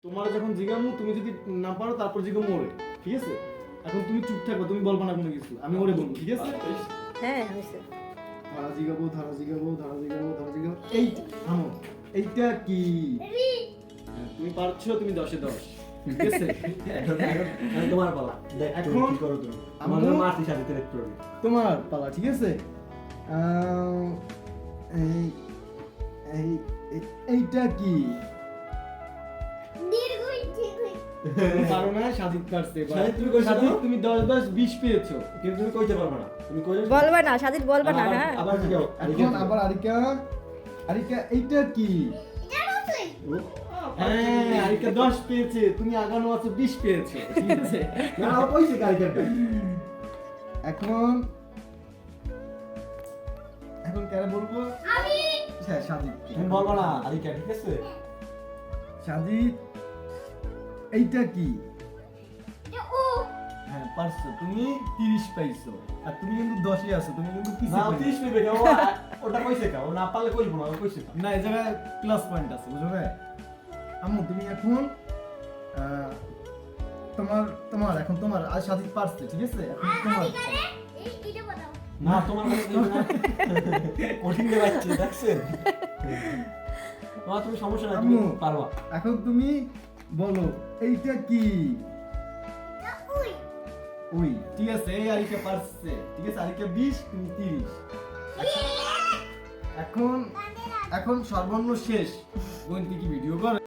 তোমার যখন জিগামু তুমি যদি না পারো তারপর জিগামু ওরে, ঠিক আছে? এখন তুমি চুপ থাকবে, তুমি বলবা না কোনো কিছু, আমি ওরে বলবো, ঠিক আছে? হ্যাঁ হয়েছে। ধারা জিগাবো, ধারা জিগাবো, ধারা জিগাবো, ধারা জিগাবো। এই থামো, এইটা কি? হ্যাঁ, তুমি পারছো, তুমি 10 এ 10, ঠিক আছে? এখন তোমার পালা। দেখ এখন এখন কি করো তুমি? আমার আম্মু- মারতে সাথে দেখতে পারবি। তোমার পালা, ঠিক আছে? এই এই এইটা কি? তুমি পারো না, সাজিদ পারছে। এবার। সাজিদ, তুমি কইছো সাজিদ, না? তুমি 10 10 20 পেয়েছো। কিন্তু তুমি কইতে পারবে না। তুমি কইলে বলবা না সাজিদ, বলবা না। হ্যাঁ আবার জিগাও। এখন আবার আরিকা, আরিকা এইটা কি? হ্যাঁ, আরিকা 10 পেয়েছে, তুমি আগানো আছো 20 পেয়েছো, ঠিক আছে? না ও কইছে কারিগরটা। এখন এখন কারে বলবো? হ্যাঁ, সাজিদ। তুমি বলবা না আরিকা, ঠিক আছে? সাজিদ এইটা কি? হ্যাঁ, পারছো, তুমি 30 পাইছো। আর তুমি কিন্তু 10 এ আছো, তুমি কিন্তু না পিছিয়ে পড়ে 30 নেবে কেউ, ওটা কইছে কেউ, ও না পারলে কইবো না, ও কইছে তো। না, এই জায়গায় প্লাস পয়েন্ট আছে, বুঝো না? আম্মু তুমি এখন তোমার তোমার এখন তোমার আর সাজিদ পারছে, ঠিক আছে? এখন তোমার না তোমার কাছে কইবে না। কঠিন রে বাচ্চা, দেখছেন? তোমার তুমি সমস্যা নাই, তুমি আম্মু। পারবা। এখন তুমি বলো এইটা কি? ওই, ঠিক আছে, এই আরিকা পারছে, ঠিক আছে? আরিকা 20, তুমি 30। এখন এখন সর্বর্ণ শেষ। বোন কি ভিডিও করে?